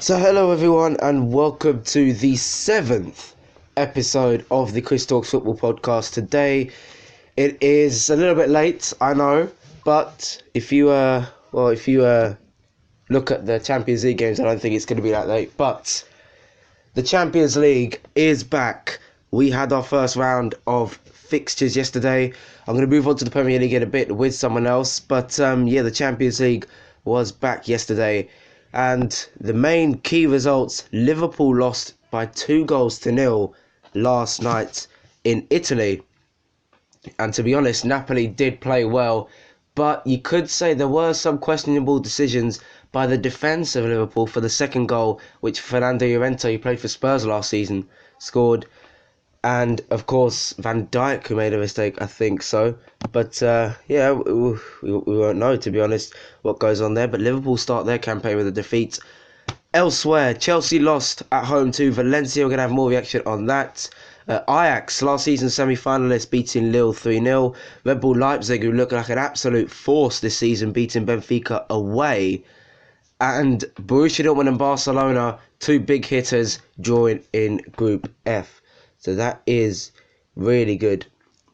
So hello everyone and welcome to the 7th episode of the Chris Talks Football Podcast. Today it is a little bit late, I know, but if you look at the Champions League games, I don't think it's going to be that late. But the Champions League is back. We had our first round of fixtures yesterday. I'm going to move on to the Premier League in a bit with someone else, but the Champions League was back yesterday. And the main key results, Liverpool lost by 2-0 last night in Italy. And to be honest, Napoli did play well, but you could say there were some questionable decisions by the defence of Liverpool for the second goal, which Fernando Llorente, who played for Spurs last season, scored. And, of course, Van Dijk, who made a mistake, I think so. But, we won't know, to be honest, what goes on there. But Liverpool start their campaign with a defeat. Elsewhere, Chelsea lost at home to Valencia. We're going to have more reaction on that. Ajax, last season's semi-finalist, beating Lille 3-0. Red Bull Leipzig, who look like an absolute force this season, beating Benfica away. And Borussia Dortmund and Barcelona, two big hitters, drawing in Group F. So that is really good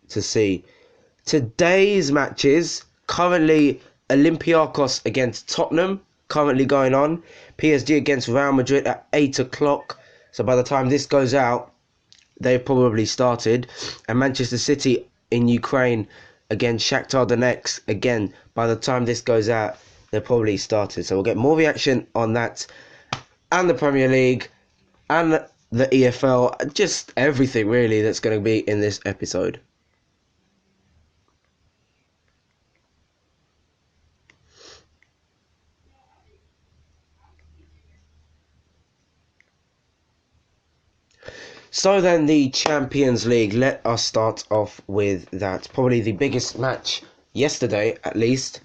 to see. Today's matches, currently Olympiacos against Tottenham, currently going on. PSG against Real Madrid at 8 o'clock. So by the time this goes out, they've probably started. And Manchester City in Ukraine against Shakhtar Donetsk. Again, by the time this goes out, they're probably started. So we'll get more reaction on that. And the Premier League. And the EFL, just everything really that's going to be in this episode. So then the Champions League, let us start off with that. Probably the biggest match yesterday, at least,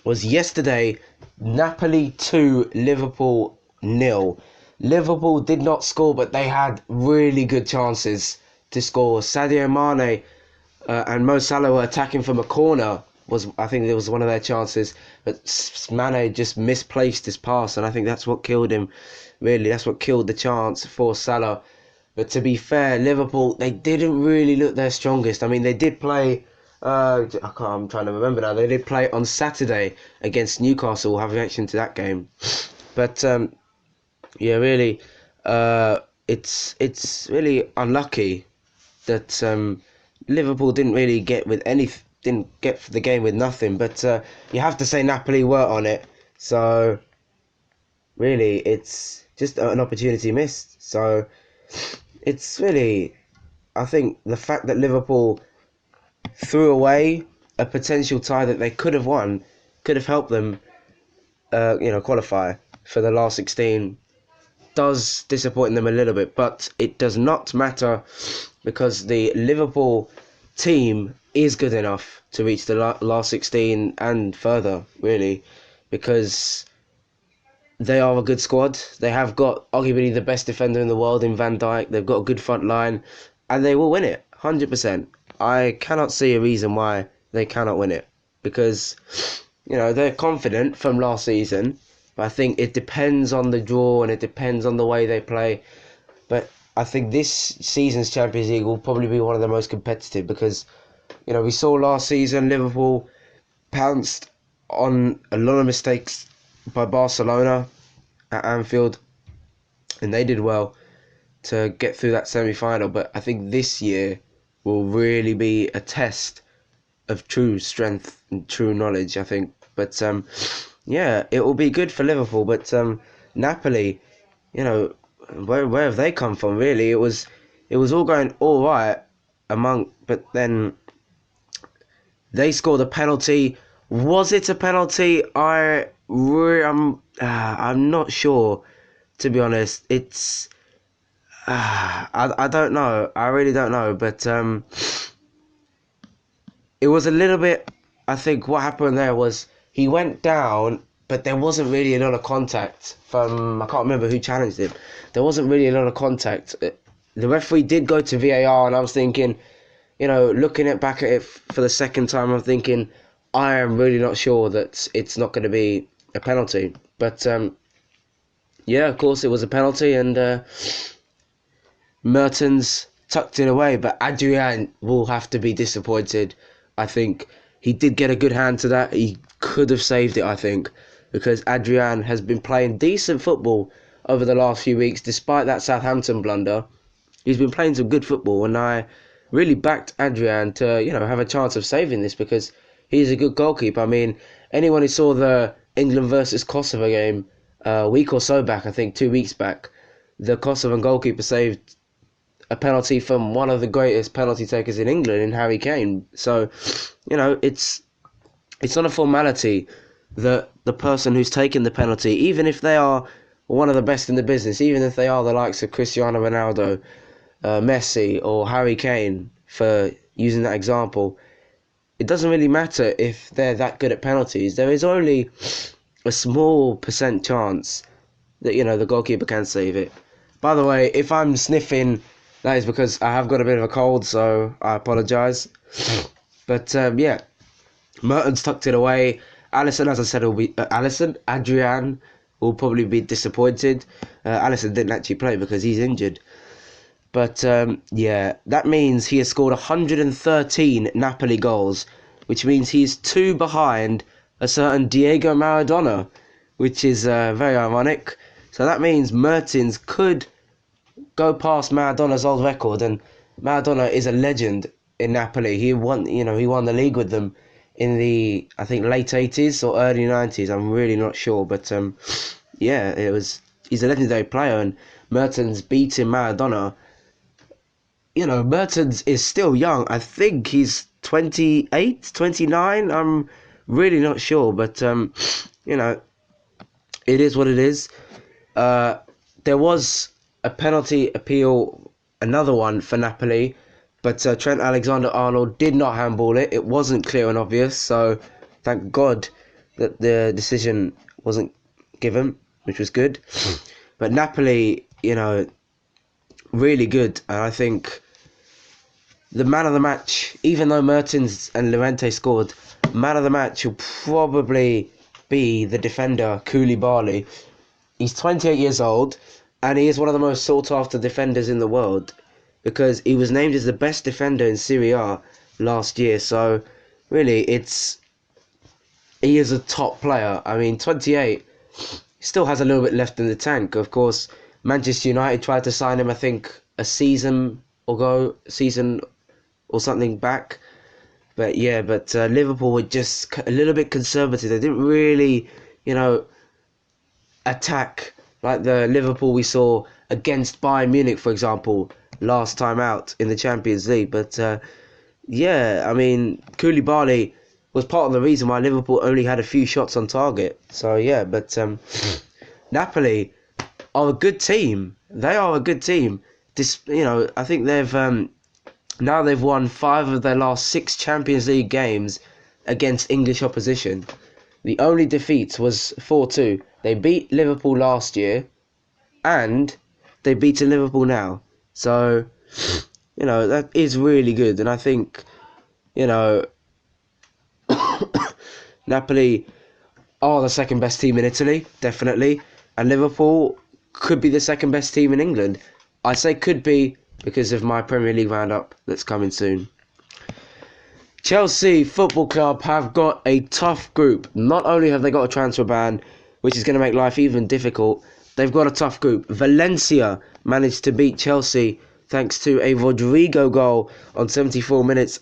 was yesterday, Napoli 2, Liverpool 0. Liverpool did not score, but they had really good chances to score. Sadio Mane and Mo Salah were attacking from a corner. I think it was one of their chances, but Mane just misplaced his pass, and I think that's what killed him. Really, that's what killed the chance for Salah. But to be fair, Liverpool, they didn't really look their strongest. I mean, they did play. I'm trying to remember now. They did play on Saturday against Newcastle. We'll have a reaction to that game, but. Yeah, really, it's really unlucky that Liverpool didn't get the game with nothing. But you have to say Napoli were on it, so really it's just an opportunity missed. So it's really, I think the fact that Liverpool threw away a potential tie that they could have won could have helped them, qualify for the last 16. Does disappoint them a little bit, but it does not matter because the Liverpool team is good enough to reach the last 16 and further, really, because they are a good squad. They have got arguably the best defender in the world in Van Dijk. They've got a good front line, and they will win it 100%. I cannot see a reason why they cannot win it because, they're confident from last season. But I think it depends on the draw and it depends on the way they play. But I think this season's Champions League will probably be one of the most competitive because, we saw last season Liverpool pounced on a lot of mistakes by Barcelona at Anfield. And they did well to get through that semi-final. But I think this year will really be a test of true strength and true knowledge, I think. But, it will be good for Liverpool, but Napoli, where have they come from? Really, it was all going all right but then they scored a penalty. Was it a penalty? I'm not sure, to be honest. It's I don't know. I really don't know, but it was a little bit. I think what happened there was, he went down, but there wasn't really a lot of contact from, I can't remember who challenged him. There wasn't really a lot of contact. The referee did go to VAR, and I was thinking, looking back at it for the second time, I'm thinking, I am really not sure that it's not going to be a penalty. But Yeah, of course it was a penalty, and Mertens tucked it away, but Adrian will have to be disappointed. I think he did get a good hand to that. He could have saved it, I think, because Adrian has been playing decent football over the last few weeks, despite that Southampton blunder. He's been playing some good football, and I really backed Adrian to, have a chance of saving this because he's a good goalkeeper. I mean, anyone who saw the England versus Kosovo game a week or so back, I think 2 weeks back, the Kosovan goalkeeper saved a penalty from one of the greatest penalty takers in England, in Harry Kane. So, it's not a formality that the person who's taken the penalty, even if they are one of the best in the business, even if they are the likes of Cristiano Ronaldo, Messi, or Harry Kane, for using that example, it doesn't really matter if they're that good at penalties. There is only a small percent chance that, the goalkeeper can save it. By the way, if I'm sniffing, that is because I have got a bit of a cold, so I apologise. But yeah, Mertens tucked it away. Alisson, as I said, will be Adrian will probably be disappointed. Alisson didn't actually play because he's injured. But yeah, that means he has scored 113 Napoli goals, which means he's 2 behind a certain Diego Maradona, which is very ironic. So that means Mertens could go past Maradona's old record, and Maradona is a legend in Napoli. He won the league with them in the, I think, late 80s or early 90s. I'm really not sure, but yeah, he's a legendary player, and Mertens beating Maradona. Mertens is still young. I think he's 28, 29. I'm really not sure, but it is what it is. There was a penalty appeal, another one for Napoli, but Trent Alexander-Arnold did not handball it. It wasn't clear and obvious, so thank God that the decision wasn't given, which was good. But Napoli, really good, and I think the man of the match, even though Mertens and Llorente scored, man of the match will probably be the defender Koulibaly. He's 28 years old, and he is one of the most sought-after defenders in the world because he was named as the best defender in Serie A last year. So, really, he is a top player. I mean, 28, still has a little bit left in the tank. Of course, Manchester United tried to sign him, I think, a season or something back. But yeah, Liverpool were just a little bit conservative. They didn't really, attack like the Liverpool we saw against Bayern Munich, for example, last time out in the Champions League. But yeah, I mean, Koulibaly was part of the reason why Liverpool only had a few shots on target. So yeah, but Napoli are a good team. They are a good team. I think they've won 5 of their last 6 Champions League games against English opposition. The only defeat was 4-2. They beat Liverpool last year, and they beat Liverpool now. So, that is really good. And I think, Napoli are the second best team in Italy, definitely. And Liverpool could be the second best team in England. I say could be because of my Premier League roundup that's coming soon. Chelsea Football Club have got a tough group. Not only have they got a transfer ban, which is going to make life even difficult, they've got a tough group. Valencia managed to beat Chelsea thanks to a Rodrigo goal on 74 minutes.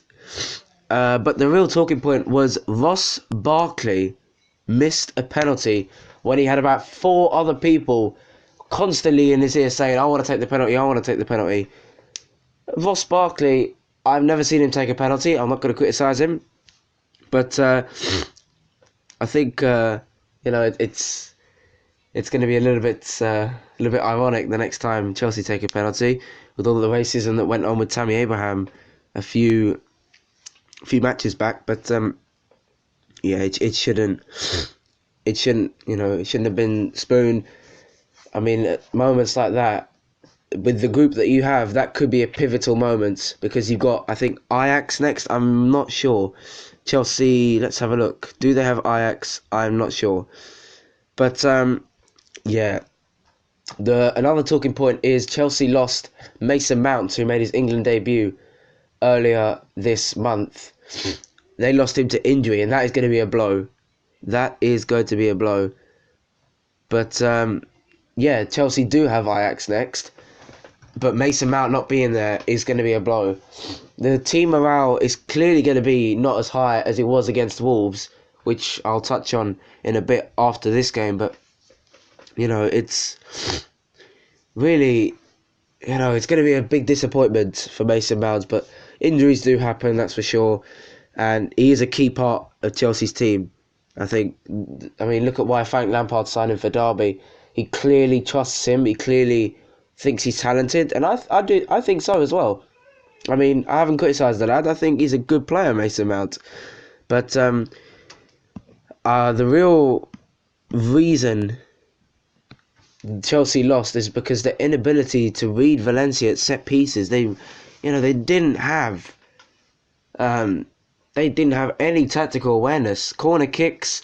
But the real talking point was Ross Barkley missed a penalty when he had about 4 other people constantly in his ear saying, I want to take the penalty, I want to take the penalty. Ross Barkley, I've never seen him take a penalty. I'm not going to criticise him. But I think, it's going to be a little bit ironic the next time Chelsea take a penalty with all the racism that went on with Tammy Abraham a few matches back. But yeah, it shouldn't have been Spoon. I mean, at moments like that, with the group that you have, that could be a pivotal moment because you've got, I think, Ajax next. I'm not sure. Chelsea, let's have a look. Do they have Ajax? I'm not sure. But yeah, Another talking point is Chelsea lost Mason Mount, who made his England debut earlier this month. They lost him to injury, and that is going to be a blow. That is going to be a blow. But yeah, Chelsea do have Ajax next. But Mason Mount not being there is going to be a blow. The team morale is clearly going to be not as high as it was against Wolves, which I'll touch on in a bit after this game. But, it's really, it's going to be a big disappointment for Mason Mount. But injuries do happen, that's for sure. And he is a key part of Chelsea's team. Look at why Frank Lampard signed him for Derby. He clearly trusts him. He clearly thinks he's talented, and I think so as well. I haven't criticised the lad. I think he's a good player, Mason Mount. But the real reason Chelsea lost is because the inability to read Valencia at set pieces. They didn't have any tactical awareness. Corner kicks,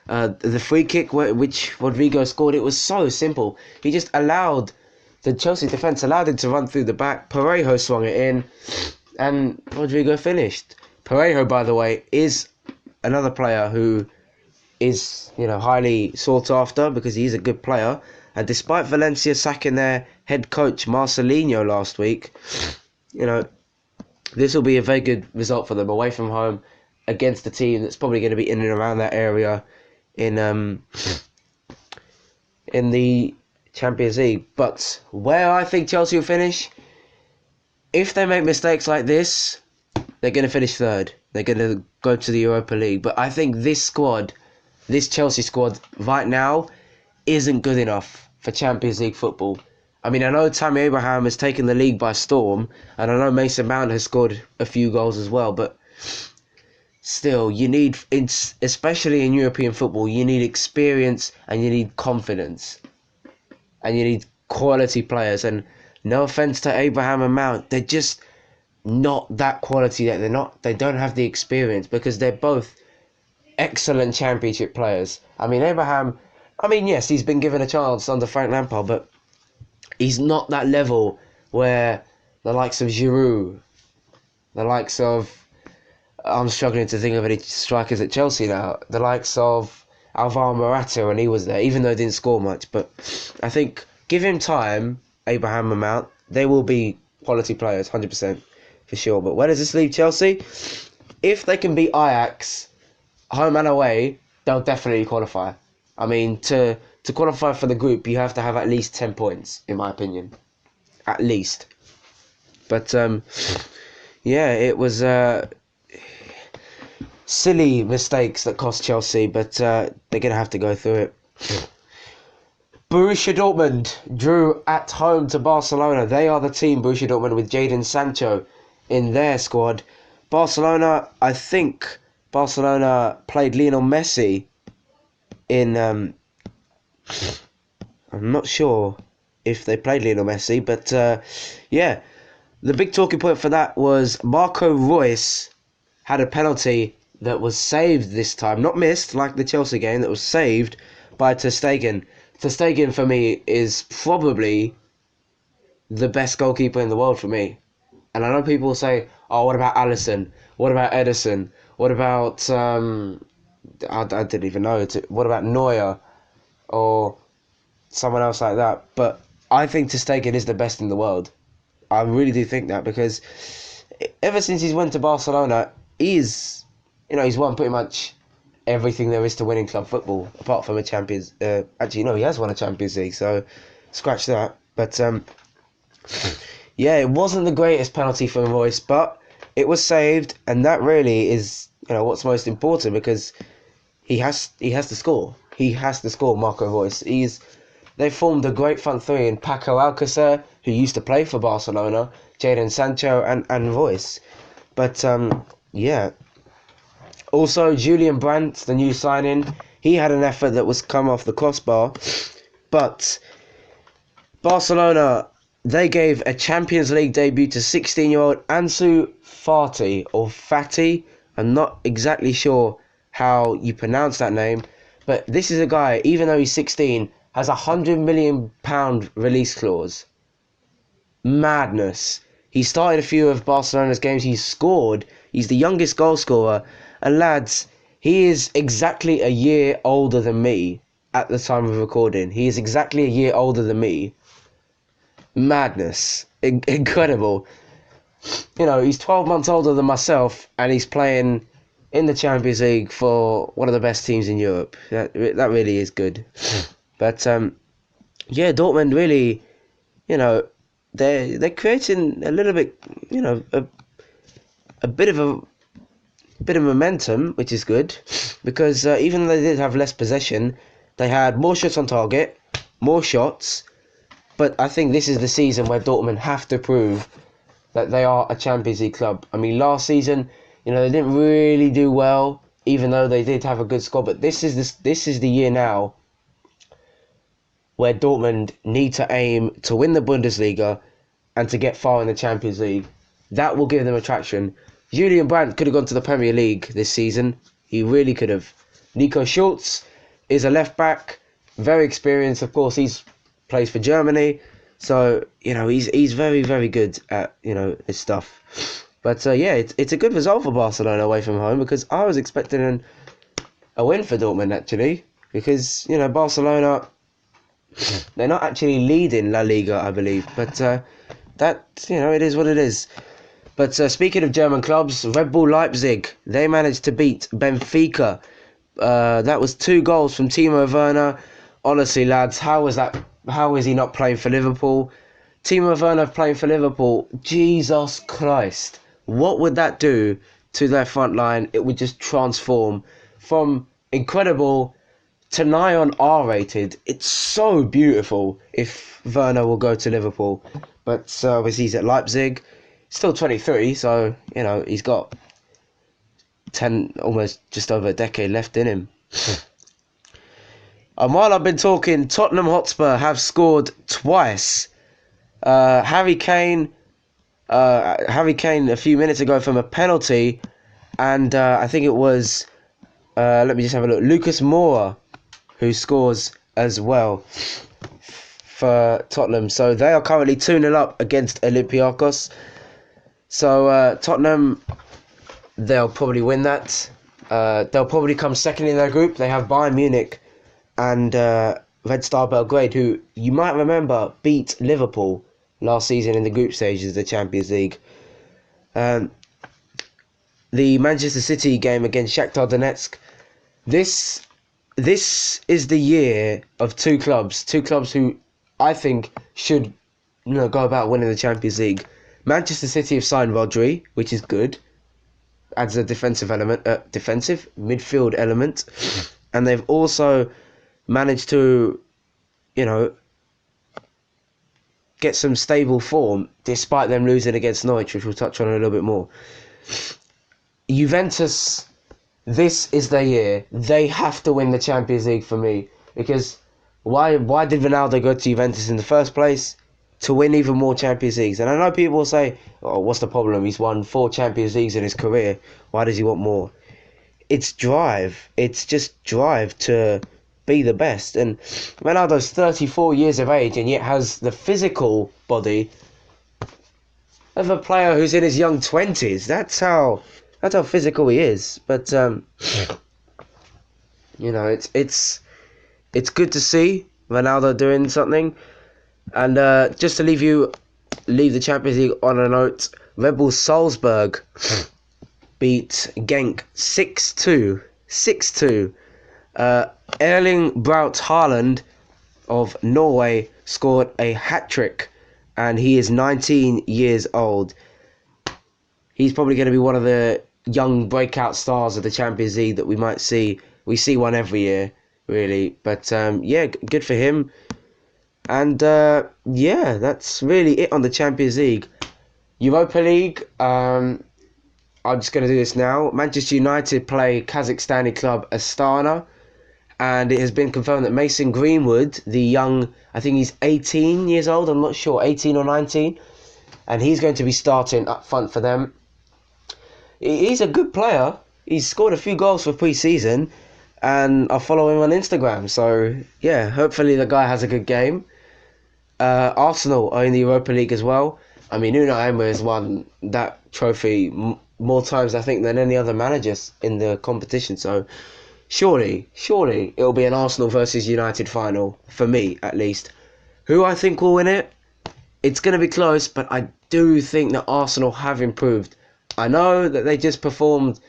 the free kick which Rodrigo scored, it was so simple. He just allowed the Chelsea defence him to run through the back. Parejo swung it in, and Rodrigo finished. Parejo, by the way, is another player who is highly sought after because he's a good player. And despite Valencia sacking their head coach Marcelinho last week, this will be a very good result for them away from home against a team that's probably going to be in and around that area in the Champions League. But where I think Chelsea will finish, if they make mistakes like this, they're going to finish third. They're going to go to the Europa League. But I think this Chelsea squad right now isn't good enough for Champions League football. I know Tammy Abraham has taken the league by storm, and I know Mason Mount has scored a few goals as well, but still, you need, especially in European football, you need experience and you need confidence. And you need quality players. And no offence to Abraham and Mount, they're just not that quality yet. They don't have the experience because they're both excellent championship players. Abraham, yes, he's been given a chance under Frank Lampard, but he's not that level where the likes of Giroud, the likes of, I'm struggling to think of any strikers at Chelsea now, the likes of Alvaro Morata when he was there, even though he didn't score much. But I think give him time, Abraham and Mount, they will be quality players, 100% for sure. But where does this leave Chelsea? If they can beat Ajax, home and away, they'll definitely qualify. To qualify for the group, you have to have at least 10 points, in my opinion. At least. But, it was silly mistakes that cost Chelsea, but they're going to have to go through it. Borussia Dortmund drew at home to Barcelona. They are the team, Borussia Dortmund, with Jadon Sancho in their squad. I think Barcelona played Lionel Messi in... I'm not sure if they played Lionel Messi, but the big talking point for that was Marco Reus had a penalty that was saved this time, not missed like the Chelsea game, that was saved by Ter Stegen. Ter Stegen for me is probably the best goalkeeper in the world for me. And I know people will say, oh, what about Alisson? What about Ederson? What about, I didn't even know, what about Neuer? Or someone else like that. But I think Ter Stegen is the best in the world. I really do think that, because ever since he's went to Barcelona, he's won pretty much everything there is to winning club football, apart from a Champions... he has won a Champions League, so scratch that. But, it wasn't the greatest penalty from Royce, but it was saved, and that really is, what's most important, because he has to score. He has to score, Marco Reus. They formed a great front three in Paco Alcacer, who used to play for Barcelona, Jadon Sancho, and Reus. But, Also, Julian Brandt, the new signing, he had an effort that was come off the crossbar. But Barcelona, they gave a Champions League debut to 16-year-old Ansu Fati, or Fati. I'm not exactly sure how you pronounce that name. But this is a guy, even though he's 16, has £100 million release clause. Madness. He started a few of Barcelona's games. He's scored. He's the youngest goal scorer. And lads, he is exactly a year older than me at the time of recording. He is exactly a year older than me. Madness. Incredible. You know, he's 12 months older than myself, and he's playing in the Champions League for one of the best teams in Europe. That really is good. But yeah, Dortmund really, you know, they're creating a little bit, you know, a bit of momentum, which is good, because even though they did have less possession, they had more shots on target, more shots. But I think this is the season where Dortmund have to prove that they are a Champions League club. I mean, last season, you know, they didn't really do well, even though they did have a good squad. But this is the year now where Dortmund need to aim to win the Bundesliga and to get far in the Champions League. That will give them attraction. Julian Brandt could have gone to the Premier League this season. He really could have. Nico Schulz is a left back, very experienced. Of course, he's plays for Germany, so you know he's very, very good at, you know, his stuff. But yeah, it's a good result for Barcelona away from home, because I was expecting a win for Dortmund actually, because, you know, Barcelona, they're not actually leading La Liga, I believe, but that, you know, it is what it is. But speaking of German clubs, Red Bull Leipzig, they managed to beat Benfica. That was 2 goals from Timo Werner. Honestly, lads, how is that? How is he not playing for Liverpool? Timo Werner playing for Liverpool. Jesus Christ. What would that do to their front line? It would just transform from incredible to nigh on R-rated. It's so beautiful if Werner will go to Liverpool. But obviously he's at Leipzig. Still 23, so, you know, he's got 10, almost just over a decade left in him. And while I've been talking, Tottenham Hotspur have scored twice. Harry Kane a few minutes ago from a penalty, and I think it was, let me just have a look, Lucas Moura, who scores as well for Tottenham. So they are currently 2-0 up against Olympiacos. So Tottenham, they'll probably win that. They'll probably come second in their group. They have Bayern Munich and Red Star Belgrade, who you might remember beat Liverpool last season in the group stages of the Champions League. The Manchester City game against Shakhtar Donetsk. This is the year of two clubs who I think should, you know, go about winning the Champions League. Manchester City have signed Rodri, which is good, adds a defensive midfield element, and they've also managed to, you know, get some stable form despite them losing against Norwich, which we'll touch on a little bit more. Juventus, this is their year. They have to win the Champions League for me, because why did Ronaldo go to Juventus in the first place? To win even more Champions Leagues. And I know people will say, oh, what's the problem? He's won 4 Champions Leagues in his career. Why does he want more? It's drive. It's just drive to be the best. And Ronaldo's 34 years of age and yet has the physical body of a player who's in his young 20s. That's how physical he is. But you know, it's good to see Ronaldo doing something. And just to leave the Champions League on a note, Red Bull Salzburg beat Genk 6-2. 6-2. Erling Braut Haaland of Norway scored a hat-trick, and he is 19 years old. He's probably going to be one of the young breakout stars of the Champions League that we might see. We see one every year, really. But yeah, good for him. And yeah, that's really it on the Champions League. Europa League, I'm just going to do this now. Manchester United play Kazakhstani club Astana, and it has been confirmed that Mason Greenwood, the young, I think he's 18 years old, I'm not sure, 18 or 19, and he's going to be starting up front for them. He's a good player. He's scored a few goals for pre-season, and I follow him on Instagram. So yeah, hopefully the guy has a good game. Arsenal are in the Europa League as well. I mean, Unai Emery has won that trophy more times, I think, than any other managers in the competition. So surely it'll be an Arsenal versus United final, for me at least. Who I think will win it? It's going to be close, but I do think that Arsenal have improved. I know that they just performed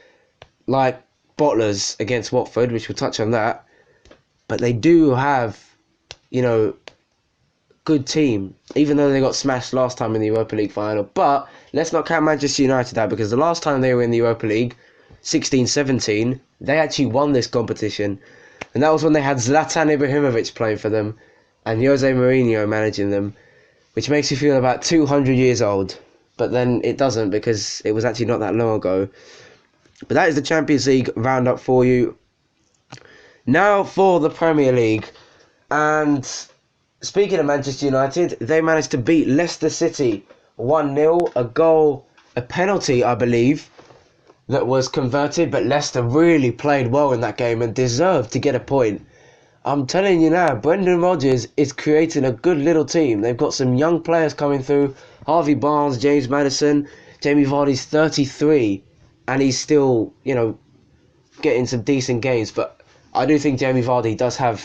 like bottlers against Watford, which we'll touch on that, but they do have, good team, even though they got smashed last time in the Europa League final. But let's not count Manchester United out, because the last time they were in the Europa League, 16-17, they actually won this competition, and that was when they had Zlatan Ibrahimovic playing for them and Jose Mourinho managing them, which makes you feel about 200 years old. But then it doesn't, because it was actually not that long ago. But that is the Champions League roundup for you. Now for the Premier League. And speaking of Manchester United, they managed to beat Leicester City 1-0. A penalty, I believe, that was converted. But Leicester really played well in that game and deserved to get a point. I'm telling you now, Brendan Rodgers is creating a good little team. They've got some young players coming through. Harvey Barnes, James Maddison. Jamie Vardy's 33. And he's still, getting some decent games. But I do think Jamie Vardy does have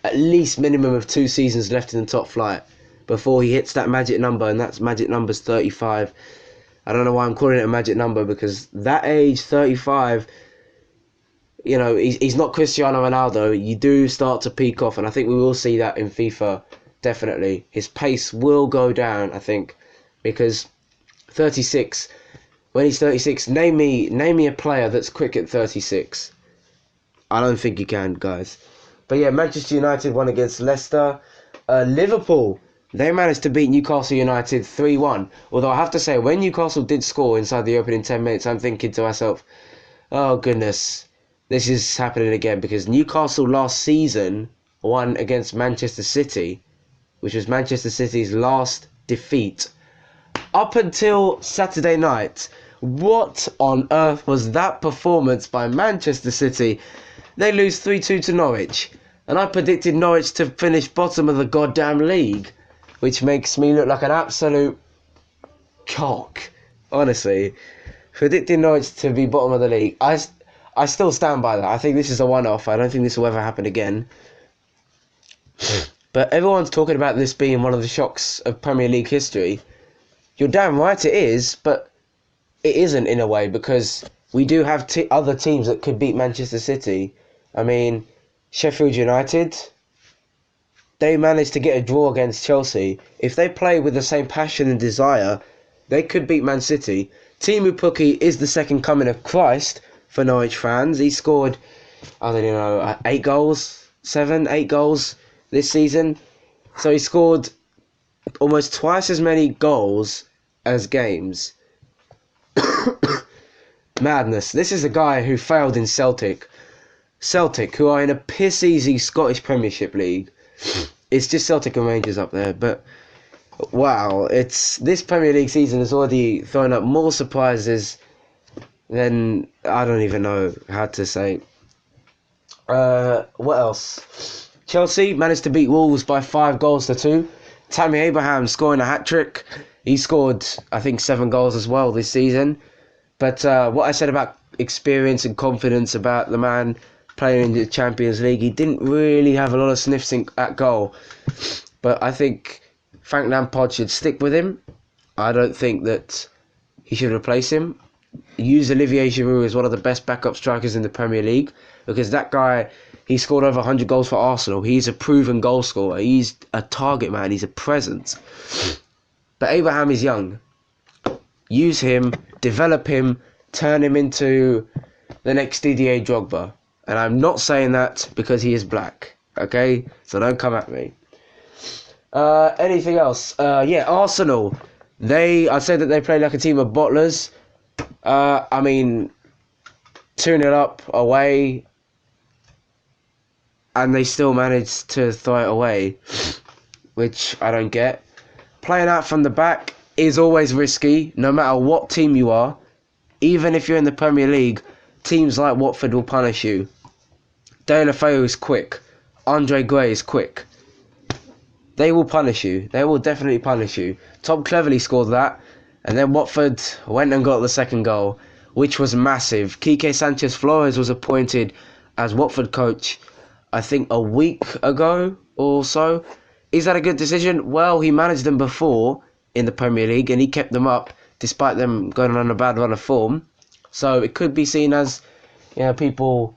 at least minimum of 2 seasons left in the top flight before he hits that magic number. And that's magic number's 35. I don't know why I'm calling it a magic number, because that age, 35... he's not Cristiano Ronaldo. You do start to peak off, and I think we will see that in FIFA, definitely. His pace will go down, I think, because 36, when he's 36, name me a player that's quick at 36. I don't think you can, guys. But yeah, Manchester United won against Leicester. Liverpool, they managed to beat Newcastle United 3-1. Although I have to say, when Newcastle did score inside the opening 10 minutes, I'm thinking to myself, oh goodness, this is happening again, because Newcastle last season won against Manchester City, which was Manchester City's last defeat. Up until Saturday night, what on earth was that performance by Manchester City? They lose 3-2 to Norwich, and I predicted Norwich to finish bottom of the goddamn league, which makes me look like an absolute cock, honestly. Predicting Norwich to be bottom of the league. I still stand by that. I think this is a one-off. I don't think this will ever happen again. But everyone's talking about this being one of the shocks of Premier League history. You're damn right it is, but it isn't in a way, because we do have other teams that could beat Manchester City. I mean, Sheffield United, they managed to get a draw against Chelsea. If they play with the same passion and desire, they could beat Man City. Timu Pukki is the second coming of Christ for Norwich fans. He scored, 8 goals this season. So he scored almost twice as many goals as games. Madness. This is a guy who failed in Celtic. Celtic, who are in a piss-easy Scottish Premiership League. It's just Celtic and Rangers up there. But, wow, this Premier League season has already thrown up more surprises then I don't even know how to say. What else? Chelsea managed to beat Wolves by 5-2. Tammy Abraham scoring a hat-trick. He scored, I think, 7 goals as well this season. But what I said about experience and confidence about the man playing in the Champions League, he didn't really have a lot of sniffs at goal. But I think Frank Lampard should stick with him. I don't think that he should replace him. Use Olivier Giroud as one of the best backup strikers in the Premier League, because that guy, he scored over 100 goals for Arsenal. He's a proven goal scorer. He's a target man. He's a presence. But Abraham is young. Use him, develop him, turn him into the next Didier Drogba. And I'm not saying that because he is black. Okay? So don't come at me. Anything else? Arsenal. I said that they play like a team of bottlers. 2-0 up away, and they still managed to throw it away, which I don't get. Playing out from the back is always risky, no matter what team you are. Even if you're in the Premier League, teams like Watford will punish you. Deulofeu is quick. Andre Gray is quick. They will punish you. They will definitely punish you. Tom Cleverley scored that. And then Watford went and got the second goal, which was massive. Quique Sanchez-Flores was appointed as Watford coach, I think, a week ago or so. Is that a good decision? Well, he managed them before in the Premier League, and he kept them up despite them going on a bad run of form. So it could be seen as, people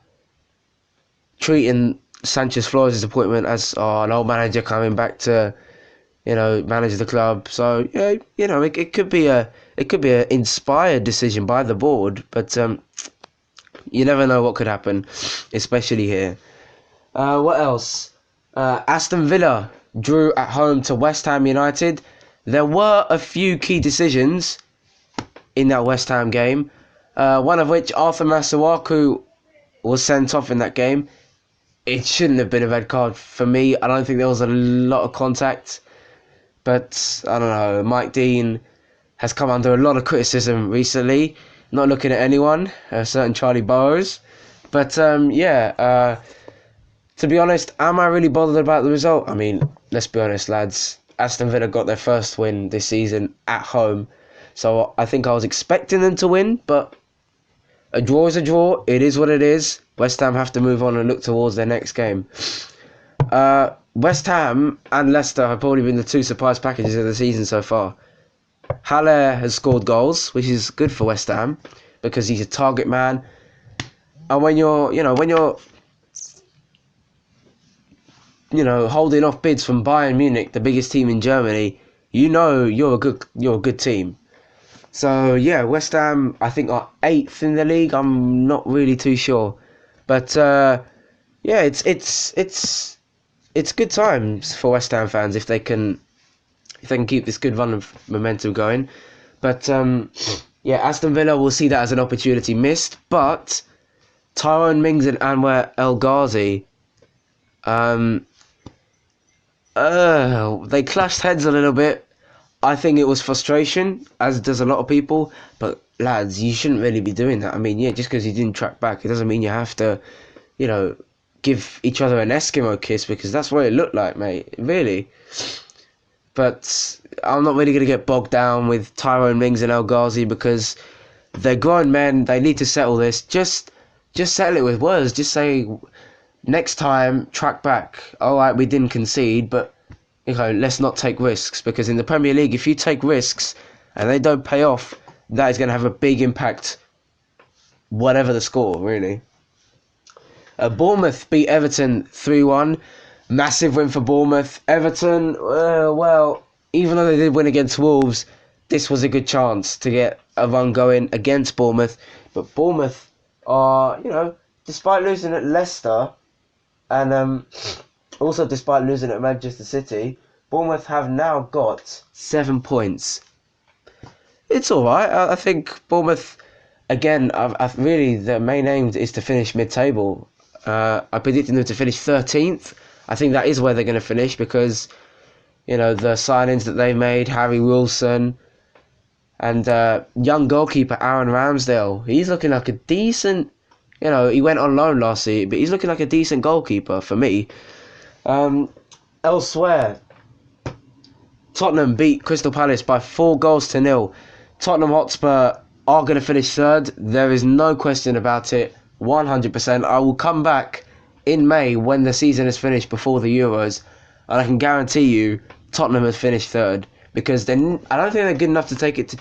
treating Sanchez-Flores' appointment as an old manager coming back to, manage the club. So it could be a inspired decision by the board, but you never know what could happen, especially here. What else? Aston Villa drew at home to West Ham United. There were a few key decisions in that West Ham game. One of which, Arthur Masuaku was sent off in that game. It shouldn't have been a red card for me. I don't think there was a lot of contact. But, I don't know, Mike Dean has come under a lot of criticism recently. Not looking at anyone, a certain Charlie Burrows. But, to be honest, am I really bothered about the result? I mean, let's be honest, lads. Aston Villa got their first win this season at home. So I think I was expecting them to win, but a draw is a draw. It is what it is. West Ham have to move on and look towards their next game. West Ham and Leicester have probably been the two surprise packages of the season so far. Haller has scored goals, which is good for West Ham because he's a target man. And when you're holding off bids from Bayern Munich, the biggest team in Germany, you're a good team. So yeah, West Ham I think are 8th in the league. I'm not really too sure, but it's good times for West Ham fans if they can keep this good run of momentum going. But Aston Villa will see that as an opportunity missed. But Tyrone Mings and Anwar El Ghazi, they clashed heads a little bit. I think it was frustration, as does a lot of people. But lads, you shouldn't really be doing that. I mean, just because you didn't track back, it doesn't mean you have to, give each other an Eskimo kiss, because that's what it looked like, mate. Really. But I'm not really going to get bogged down with Tyrone Mings and El Ghazi because they're grown men. They need to settle this. Just settle it with words. Just say, next time, track back. All right, we didn't concede, but let's not take risks, because in the Premier League, if you take risks and they don't pay off, that is going to have a big impact, whatever the score, really. Bournemouth beat Everton 3-1. Massive win for Bournemouth. Everton, even though they did win against Wolves, this was a good chance to get a run going against Bournemouth. But Bournemouth are, despite losing at Leicester, and also despite losing at Manchester City, Bournemouth have now got 7 points. It's alright. I think Bournemouth, again, I've really, the main aim is to finish mid-table. I predicted them to finish 13th. I think that is where they're going to finish because, the signings that they made, Harry Wilson, and young goalkeeper Aaron Ramsdale. He's looking like a decent, he went on loan last year, but he's looking like a decent goalkeeper for me. Elsewhere, Tottenham beat Crystal Palace by 4-0. Tottenham Hotspur are going to finish third. There is no question about it. 100%. I will come back in May when the season is finished before the Euros, and I can guarantee you Tottenham has finished third because I don't think they're good enough to take it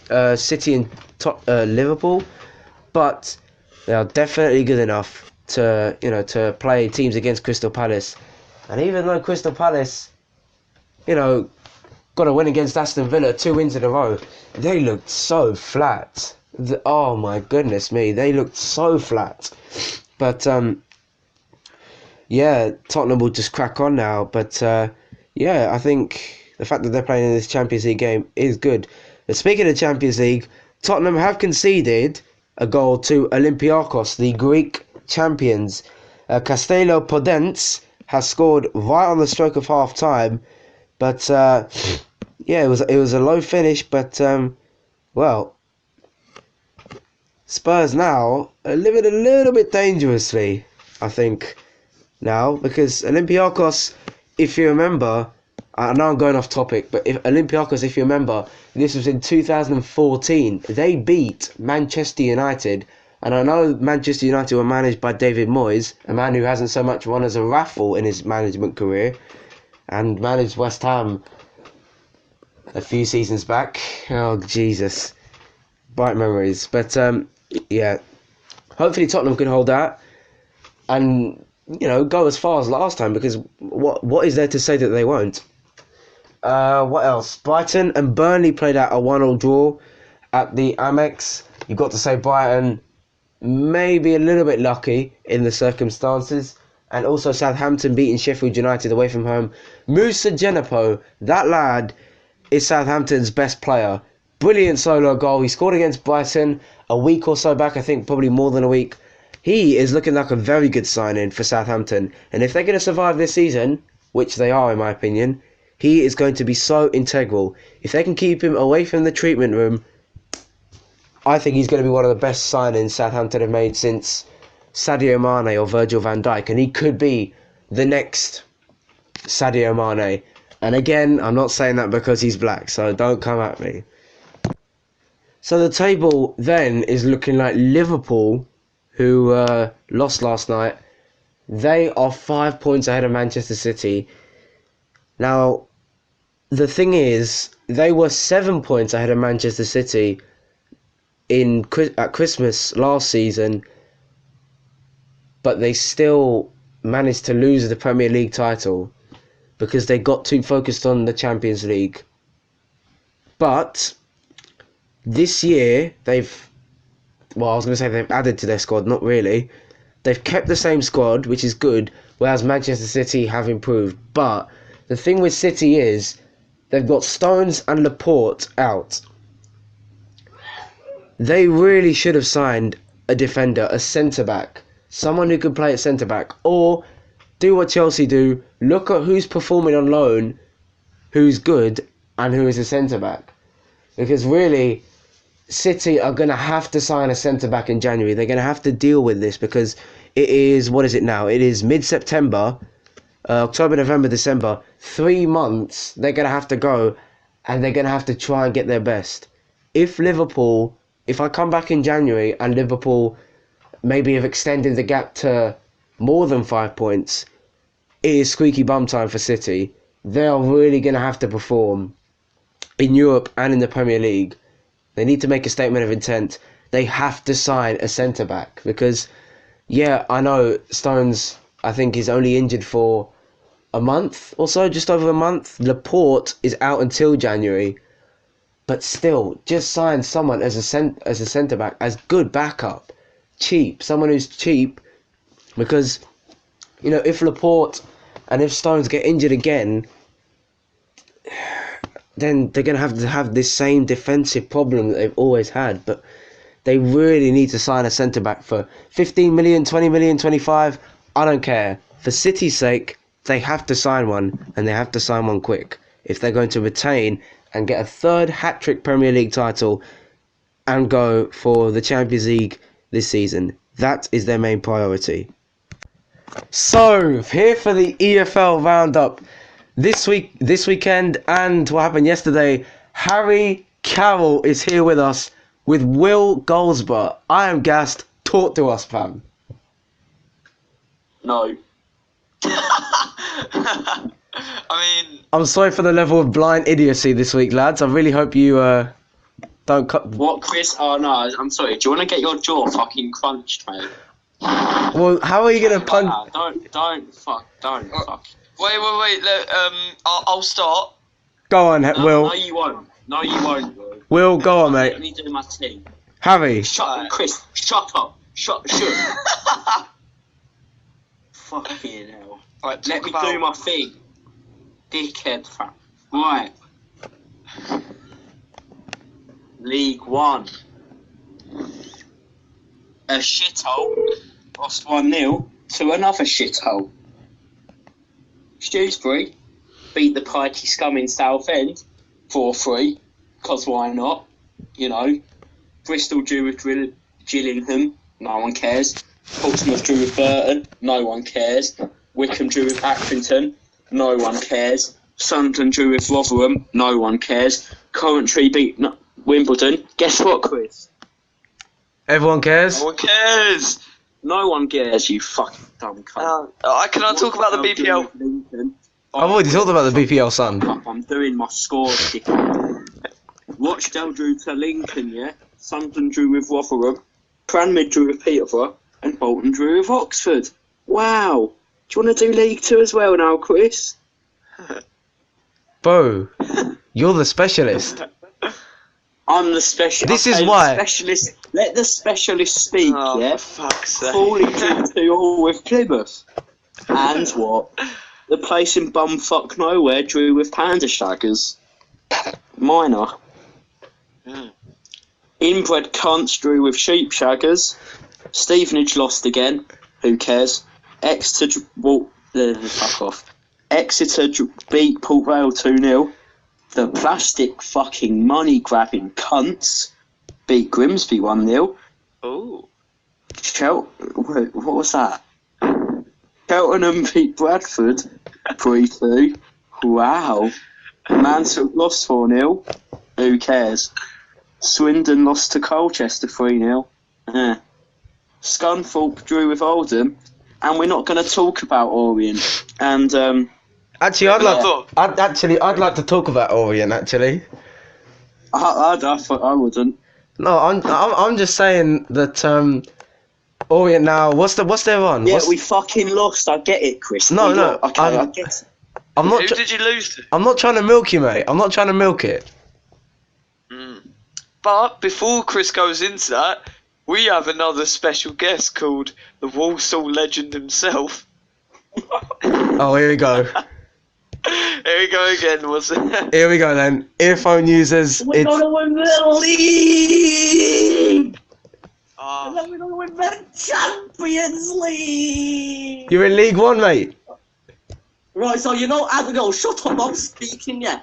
to City and Liverpool, but they are definitely good enough to play teams against Crystal Palace. And even though Crystal Palace, got a win against Aston Villa, 2 wins in a row, they looked so flat. Oh my goodness me, they looked so flat. But Tottenham will just crack on now. But I think the fact that they're playing in this Champions League game is good. But speaking of Champions League, Tottenham have conceded a goal to Olympiacos, the Greek champions. Castello Podence has scored right on the stroke of half time. But it was a low finish, but Spurs now are living a little bit dangerously. I think, now, because Olympiacos, if you remember, I know I'm going off topic, but Olympiacos, if you remember, this was in 2014. They beat Manchester United, and I know Manchester United were managed by David Moyes, a man who hasn't so much won as a raffle in his management career, and managed West Ham a few seasons back. Oh, Jesus. Bright memories. But, yeah, hopefully Tottenham can hold that and, go as far as last time, because what is there to say that they won't? What else? Brighton and Burnley played out a 1-1 draw at the Amex. You've got to say Brighton maybe a little bit lucky in the circumstances. And also Southampton beating Sheffield United away from home. Moussa Djenepo, that lad is Southampton's best player. Brilliant solo goal. He scored against Brighton a week or so back, I think probably more than a week. He is looking like a very good signing for Southampton. And if they're going to survive this season, which they are in my opinion, he is going to be so integral. If they can keep him away from the treatment room, I think he's going to be one of the best signings Southampton have made since Sadio Mane or Virgil van Dijk. And he could be the next Sadio Mane. And again, I'm not saying that because he's black, so don't come at me. So the table then is looking like Liverpool, who lost last night. They are 5 points ahead of Manchester City. Now, the thing is, they were 7 points ahead of Manchester City at Christmas last season, but they still managed to lose the Premier League title because they got too focused on the Champions League. But this year, they've added to their squad, not really. They've kept the same squad, which is good, whereas Manchester City have improved. But the thing with City is, they've got Stones and Laporte out. They really should have signed a defender, a centre-back, someone who could play at centre-back, or do what Chelsea do, look at who's performing on loan, who's good, and who is a centre-back. Because really, City are going to have to sign a centre-back in January. They're going to have to deal with this because it is, what is it now? It is mid-September, October, November, December. 3 months they're going to have to go and they're going to have to try and get their best. If I come back in January and Liverpool maybe have extended the gap to more than 5 points, it is squeaky bum time for City. They are really going to have to perform in Europe and in the Premier League. They need to make a statement of intent. They have to sign a centre-back because, yeah, I know Stones, I think, is only injured for a month or so, just over a month. Laporte is out until January. But still, just sign someone as a centre-back, as good backup. Cheap. Someone who's cheap. Because, if Laporte and if Stones get injured again, then they're going to have this same defensive problem that they've always had. But they really need to sign a centre-back for 15 million, 20 million, 25. I don't care. For City's sake, they have to sign one, and they have to sign one quick if they're going to retain and get a third hat-trick Premier League title and go for the Champions League this season. That is their main priority. So, here for the EFL Roundup. This weekend, and what happened yesterday, Harry Carroll is here with us with Will Goldsborough. I am gassed. Talk to us, fam. No. I'm sorry for the level of blind idiocy this week, lads. I really hope you don't cut. What, Chris? Oh no, I'm sorry. Do you want to get your jaw fucking crunched, mate? Well, how are you gonna punch? Don't fuck. Wait. Look, I'll start. Go on, Will. No, you won't. Will. Will, go on, mate. Let me do my thing. Harry. Chris, shut up. Shut. Fucking hell. Right, let me do my thing. Dickhead, fam. Right. League One. A shithole. Lost 1-0 to another shithole. Shrewsbury beat the pikey scum in Southend 4-3, because why not? Bristol drew with Gillingham, no one cares. Portsmouth drew with Burton, no one cares. Wickham drew with Accrington, no one cares. Sunderland drew with Rotherham, no one cares. Coventry beat Wimbledon. Guess what, Chris? Everyone cares. No one cares. No one cares, you fucking dumb cunt. Can I talk about the BPL? I've already talked about the BPL, son. I'm doing my score, dickhead. Rochdale drew to Lincoln, yeah? Sunderland drew with Rotherham. Cranmere drew with Peterborough. And Bolton drew with Oxford. Wow. Do you want to do League 2 as well now, Chris? Bo, you're the specialist. I'm the specialist. This is why. Let the specialist speak, yeah? For fuck's sake. Falling to all with Plymouth. And what? The place in bumfuck nowhere drew with Panda Shaggers. Minor. Inbred cunts drew with Sheep Shaggers. Stevenage lost again. Who cares? Exeter fuck off. Exeter beat Port Vale 2-0. The plastic fucking money grabbing cunts beat Grimsby 1-0. Oh. What was that? Cheltenham beat Bradford 3-2. Wow. Mansfield lost 4-0. Who cares? Swindon lost to Colchester 3-0. Scunthorpe drew with Oldham, and we're not going to talk about Orient. And Actually, I'd like to talk about Orient. Actually, I wouldn't. no, I'm just saying that Orient now. What's their run? Yeah, we fucking lost. I get it, Chris. No. Okay, I get it. I'm not. Who did you lose to? I'm not trying to milk you, mate. I'm not trying to milk it. But before Chris goes into that, we have another special guest called the Walsall legend himself. Oh, here we go. Here we go again, was it? Here we go then. Earphone users. We're going to win the league! Oh, We're going to win the Champions League! You're in League One, mate. Right, so you know Abigail, shut up, I'm speaking, yeah.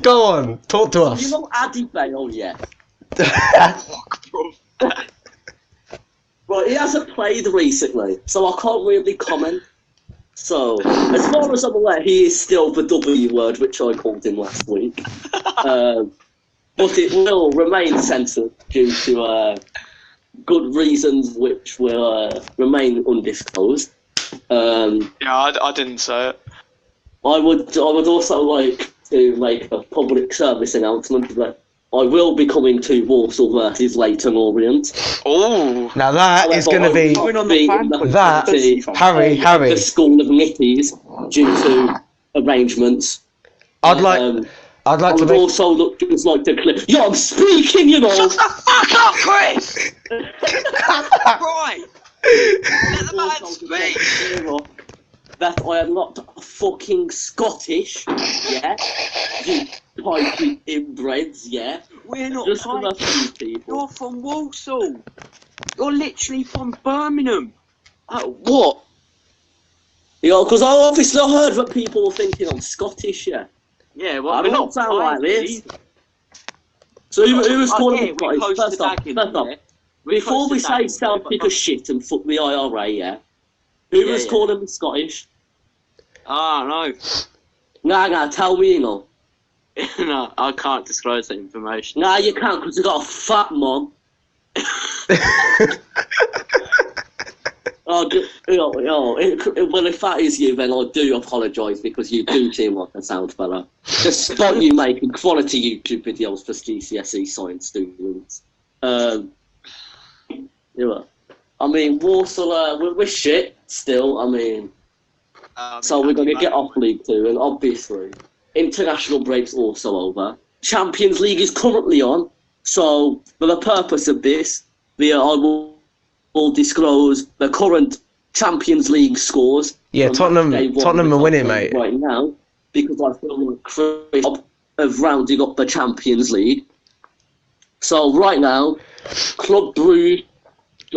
Go on, talk to us. You know Addy Bale, yeah. fuck, bro. Right, he hasn't played recently, so I can't really comment. So, as far as I'm aware, he is still the W word, which I called him last week. But it will remain censored due to good reasons which will remain undisclosed. Yeah, I didn't say it. I would also like to make a public service announcement that I will be coming to Walsall versus Leyton Orient. Oh, Now that is going to be that Harry. The School of Nitties due to arrangements. I'd like I to would make. also just like to clip. Yeah, I'm speaking, you know. shut the fuck up, Chris! Right, let the man speak. That I am not fucking Scottish, yeah? You pikey inbreds, yeah? We're not Just for the pikey. few people. You're from Walsall. You're literally from Birmingham. What? You know, because I obviously heard that people were thinking I'm Scottish, yeah? Yeah, well, I we're don't not sound like pikey. this. So who was calling Okay, me we Scottish? post First the off, tag in first off, there. before we post the tag say in Celtic there, as shit and fuck the IRA, yeah? Who Yeah, was yeah. calling me Scottish? No. Nah, tell me, you know. No, I can't disclose that information. Nah, you can't, because you got a fat mum. Well, if that is you, then I do apologise, because you do seem like a sound fella. Despite you making quality YouTube videos for GCSE science students. Yeah. I mean, Walsall, we're shit still, I mean. So we're going to get off League 2, and obviously, international break's also over. Champions League is currently on, so for the purpose of this, I will disclose the current Champions League scores. Yeah, Tottenham are winning, mate. Right now, because I feel like Chris of rounding up the Champions League. So right now, Club Brugge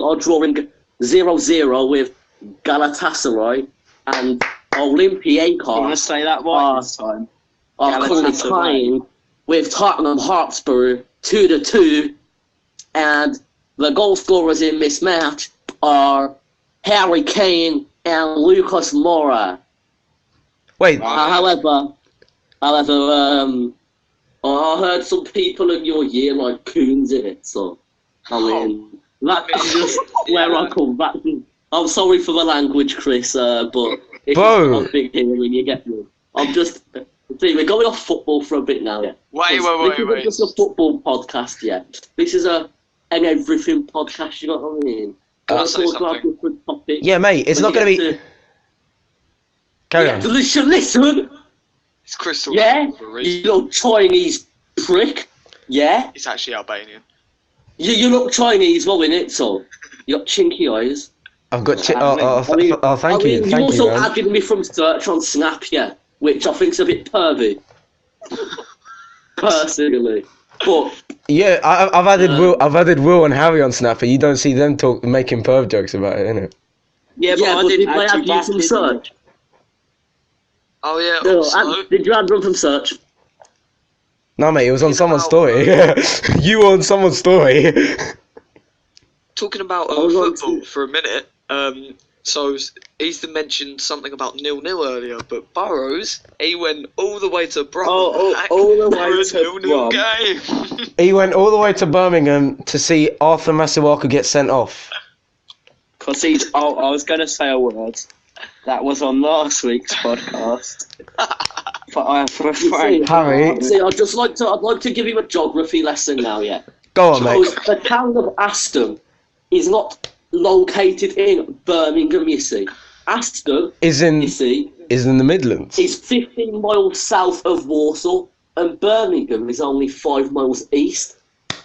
are drawing 0-0 with Galatasaray, and Olympiacos You want to say that right this time? are currently Galatasaray. tying with Tottenham Hotspur 2-2, and the goal scorers in this match are Harry Kane and Lucas Moura. Wait, However, I heard some people in your year like coons in it, so I mean that's just where I come back. I'm sorry for the language, Chris, but it's Bro. not a big hearing, you get me. I'm just see, we're going off football for a bit now, yeah. Wait. This isn't just a football podcast yet. This is an everything podcast. You know what I mean? Can I say Talk about something? different topics. yeah, mate, it's When not you going to get be... Carry on. Listen. It's crystal Yeah, clear for a reason. you little Chinese prick. Yeah, It's actually Albanian. you look Chinese, well, innit? So you got chinky eyes. I've got... thank I you, mean, you thank also you, man. added me from search on Snap, yeah, which I think's a bit pervy. Personally, but Yeah, I've added Will and Harry on Snap, and you don't see them making perv jokes about it, innit? Yeah, but I did didn't they add add you you back, from did search? Oh yeah. No, Also, did you add them from search? No, mate, it was on someone's about- story. You were on someone's story. talking about I was on football to- for a minute. So Ethan mentioned something about 0-0 earlier, but Burrows, he went all the way to Brighton all the way for a to 0-0 Brum. game. He went all the way to Birmingham to see Arthur Masuaku get sent off. Because he's. Oh, I was going to say a word. That was on last week's podcast. But I have refrained. Harry. See, I'd like to give you a geography lesson now, yeah. Go on, mate. Because the town of Aston is not located in Birmingham, you see. Aston, Is you in see, the Midlands. is 15 miles south of Walsall, and Birmingham is only 5 miles east.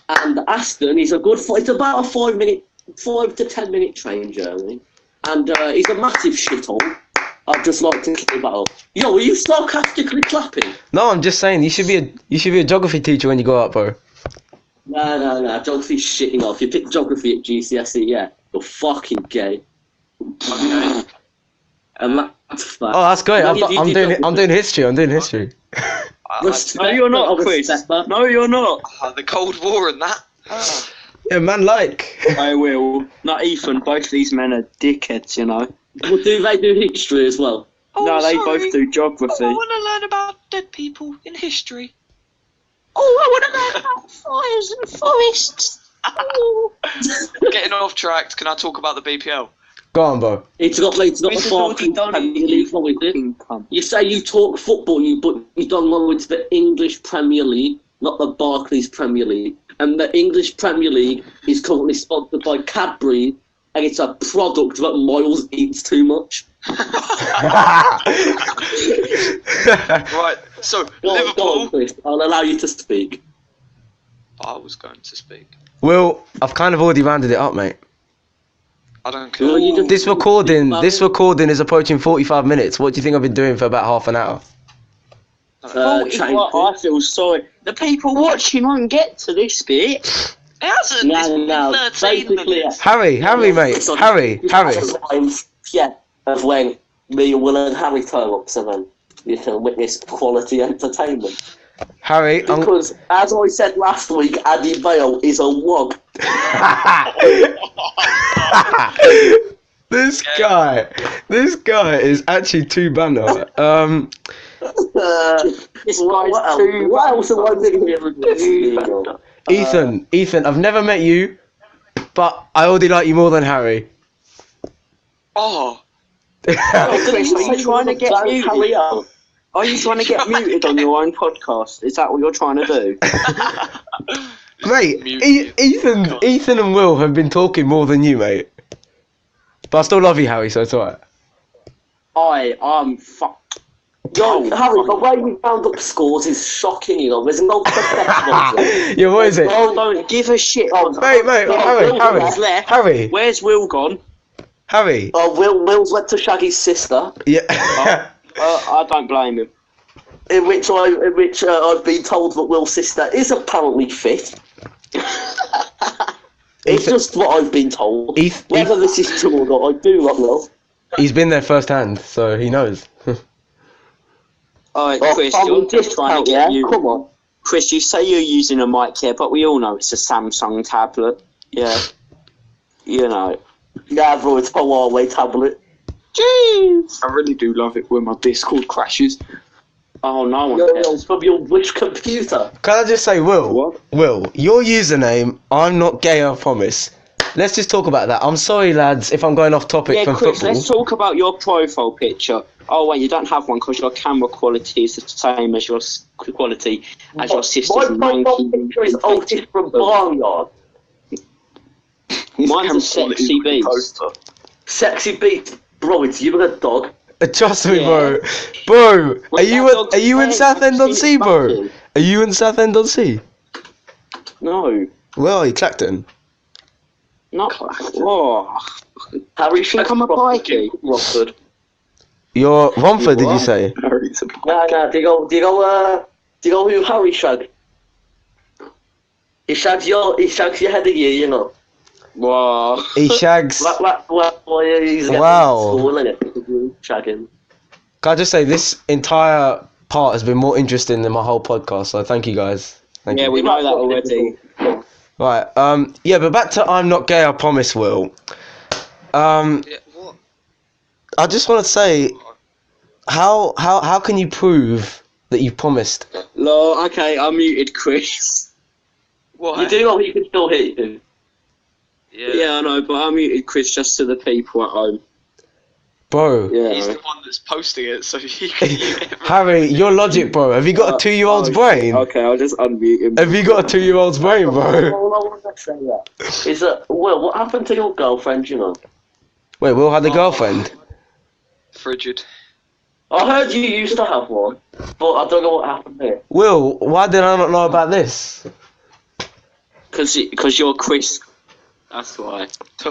And Aston is it's about a 5 to 10 minute train journey. And it's a massive shithole. I'd just like to clear that up. Yo, are you sarcastically clapping? No, I'm just saying you should be a geography teacher when you go out, bro. No. Geography's shitting off. You pick geography at GCSE, yeah. You're fucking gay. Okay. And that's fact. Oh, that's great. You did I'm doing geography. history. No, you're not, Chris. No, you're not. The Cold War and that. Yeah, man, like. I will. Not Ethan. Both these men are dickheads, you know. Well, do they do history as well? No, they both do geography. I want to learn about dead people in history. Oh, I want to learn about fires and forests. Getting off track, can I talk about the BPL? Go on, bro. It's not This the is already Barclays done Premier it, League, no, is it? fucking cunt. You say you talk football, but you don't know it's the English Premier League, not the Barclays Premier League. And the English Premier League is currently sponsored by Cadbury, and it's a product that Miles eats too much. Right, so Go on, Liverpool. Chris. I'll allow you to speak. I was going to speak. Will, I've kind of already rounded it up, mate. I don't care. Well, you just- This recording is approaching 45 minutes. What do you think I've been doing for about half an hour? Change I feel sorry. The people watching won't get to this bit. It hasn't. It's been 13 basically, minutes. Harry, mate. It's on- Harry. Yeah, of when me, Will and Harry turn up, so then you can witness quality entertainment. Harry, Because, as I said last week, Andy Bale is a wog. This guy is actually too banner. What else am I doing here? Ethan, I've never met you, but I already like you more than Harry. Oh, Chris, are you trying to get muted? Are you trying to get muted on your own podcast? Is that what you're trying to do? Mate, Muted. Ethan and Will have been talking more than you, mate. But I still love you, Harry, so it's alright. I'm fuck. Yo, Harry, the way we round up scores is shocking, you know. There's no professional. Yeah, what is it? Oh, don't give a shit. Mate, Harry. Where's Will gone? Harry. Will's went to Shaggy's sister, Yeah. I don't blame him. in which I've been told that Will's sister is apparently fit. It's just what I've been told. Whether this is true or not, I do not know. He's been there firsthand, so he knows. Alright, Oh, Chris, family you're just trying to discount, get yeah? you. Come on. Chris, you say you're using a mic here, but we all know it's a Samsung tablet. Yeah. You know. Yeah, bro, it's a Huawei tablet. Jeez. I really do love it when my Discord crashes. Oh, no one Yo, cares. from your which computer? Can I just say, Will? What? Will, your username, I'm not gay, I promise. Let's just talk about that. I'm sorry, lads, if I'm going off topic Yeah, from Chris, football. let's talk about your profile picture. Oh, wait, you don't have one because your camera quality is the same as your quality as your sister's My profile picture is Otis from Barnyard. Mine's a sexy beast. Sexy beast. Bro, it's you and a dog. Trust me, Yeah. bro. Are Wait, you that dog's are you in dead. Southend on I've Sea, seen it bro? fucking. Are you in Southend on Sea? No. Where are you, Clacton? Not. Oh. Harry You think I'm a pikey? Rockford. You're Romford, did you What? say? No, do you go who Harry shag? He shags your head of you know. Wow. He shags. He's getting Wow. school, innit? Shagging. Can I just say, this entire part has been more interesting than my whole podcast, so thank you guys. Thank Yeah, you. we know that already. Right, yeah, but back to I'm not gay, I promise, Will. Yeah, what? I just want to say, how can you prove that you promised? Lol, okay, I muted Chris. Why? You do know he can still hit you. Yeah, I know, but I muted Chris just to the people at home. Bro, Yeah. He's the one that's posting it, so you can. Harry, your logic, bro. Have you got a 2-year-old's brain? Okay, I'll just unmute him. Have you got a 2-year-old's brain, bro? All I want to say is that, Will, what happened to your girlfriend, you know? Wait, Will had a girlfriend? Frigid. I heard you used to have one, but I don't know what happened here. Will, why did I not know about this? Because you're Chris. That's why.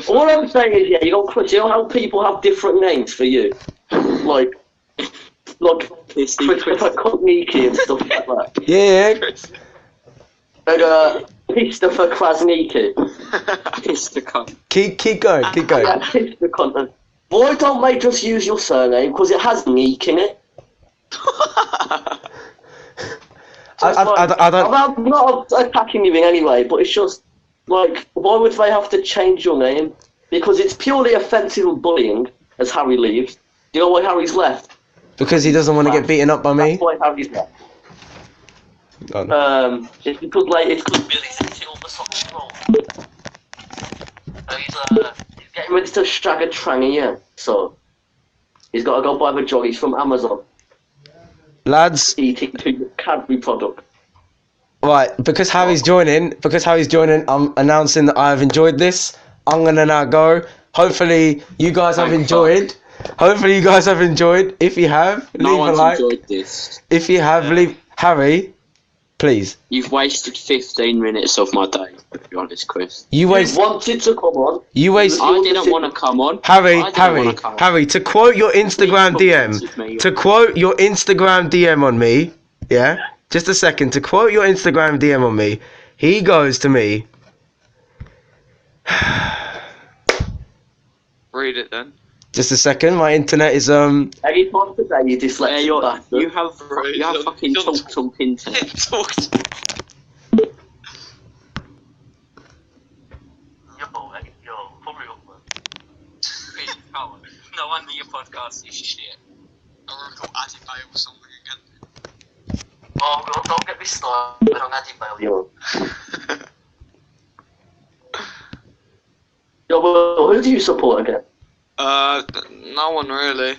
All I'm saying is, yeah, you know how people have different names for you? Like Christopher Kutniki and stuff like that. Yeah. Like, Christopher Krasniki. Keep going, keep going. Yeah, Christopher Kutniki. Why don't they just use your surname? Because it has Neek in it. I don't. I'm not attacking you in any way, but it's just, like, why would they have to change your name? Because it's purely offensive and bullying, as Harry leaves. Do you know why Harry's left? Because he doesn't want to get beaten up by me. That's why Harry's left. Oh. It's because, like, it's because Billy's hitting all the fucking rolls. He's getting ready to shag a tranny, yeah. So, he's got to go buy the jollies from Amazon. Lads, Eating to Cadbury product. right, because Harry's joining, I'm announcing that I have enjoyed this. I'm gonna now go. Hopefully you guys have enjoyed. If you have, No leave a one's like. enjoyed this. If you have, leave. Harry, please. You've wasted 15 minutes of my day, to be honest, Chris. You waste. You wanted to come on. You waste. I didn't want to come on. Harry. To quote your Instagram DM. To quote your Instagram DM on me. Yeah. Just a second. To quote your Instagram DM on me. He goes to me. Read it then. Just a second. My internet is Any time today you dyslexic bastard. You have fucking talk internet. Talk. Yo, hurry up, man. No wonder your podcast is shit. I reckon Addy Bale or something again. Oh, God, don't get me started on Eddie Bale, yo. Yo, well, who do you support again? No one really.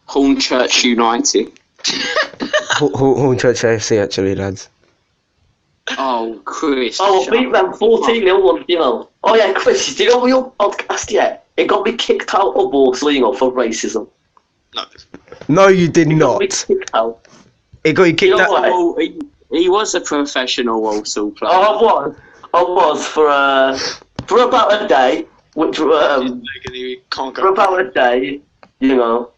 Hornchurch United. Hornchurch AFC actually, lads. Oh, Chris. Oh, beat them 14-0 once, you know. Oh, yeah, Chris, do you know your podcast yet? It got me kicked out of Walsall, you know, for racism. No. No, you did It got me not. kicked out. It got you kicked You know out. what? Oh, he was a professional Walsall player. Oh, I was for about a day, which You can't for go. about a day, you know.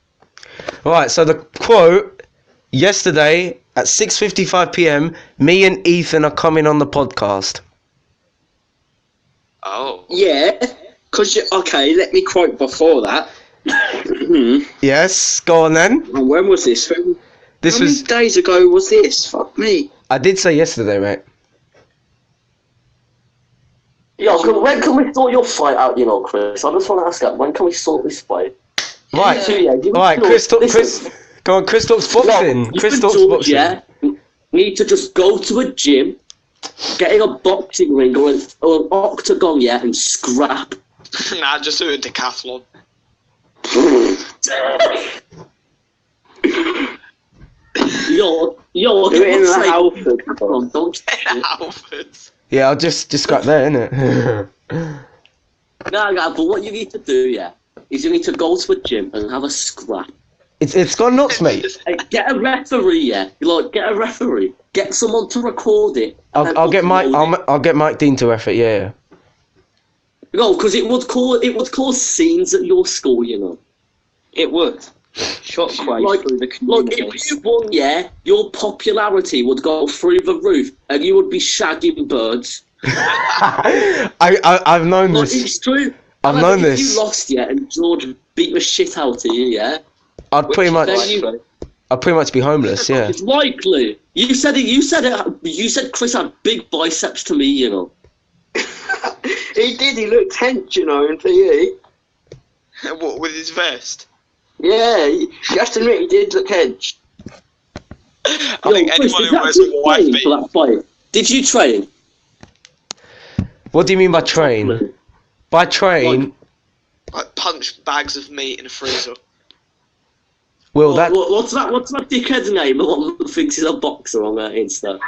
Right, so the quote, yesterday at 6:55 p.m, me and Ethan are coming on the podcast. Oh. Yeah, because, okay, let me quote before that. Yes, go on then. And when was this? This How many was, days ago was this? Fuck me. I did say yesterday, mate. when can we sort your fight out, you know, Chris? I just want to ask that. When can we sort this fight? Right. So, yeah, Right, Chris, go on, Chris talks boxing. You Chris and talks George, boxing. yeah, need to just go to a gym, get in a boxing ring or an octagon, yeah, and scrap. Nah, just do a decathlon. Yo, Do it in the Halford. don't. Alfred's. Yeah, I'll just scrap there, innit? No, but what you need to do, yeah, is you need to go to a gym and have a scrap. It's gone nuts, mate. Hey, get a referee, yeah. Get a referee. Get someone to record it. I'll get Mike. I'll get Mike Dean to ref it. Yeah. No, because it would cause scenes at your school, you know. It would. Shockwave Like, through the Look, community. if you won, yeah, your popularity would go through the roof, and you would be shagging birds. I've known Like, this. it's true. I've And known if this. you lost, yeah, and George beat the shit out of you, yeah. I'd pretty much Then be homeless. Yeah. it's likely. You said Chris had big biceps to me, you know. He did, he looked hench, you know, in PE. What, with his vest? Yeah, you have to admit he did look hench. I think Chris, anyone did who you wears a actually white train beat. for that fight? Did you train? What do you mean by train? By train, Like punch bags of meat in a freezer. Will that? What's that dickhead's name? The one that thinks he's a boxer on Insta.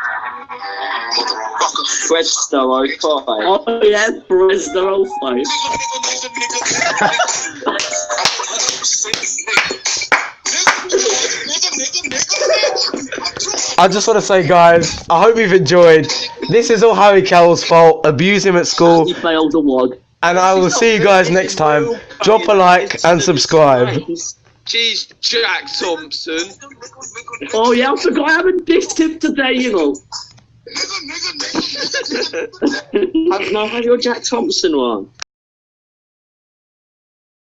Fredster 05. Oh yeah, Fresno 05. I just want to say, guys, I hope you've enjoyed. This is all Harry Cowell's fault. Abuse him at school. He failed a wad. And I will see you guys next time. Drop a like and subscribe. Jeez, Jack Thompson. Oh yeah, I forgot I haven't dissed him today, you know. Have your Jack Thompson one.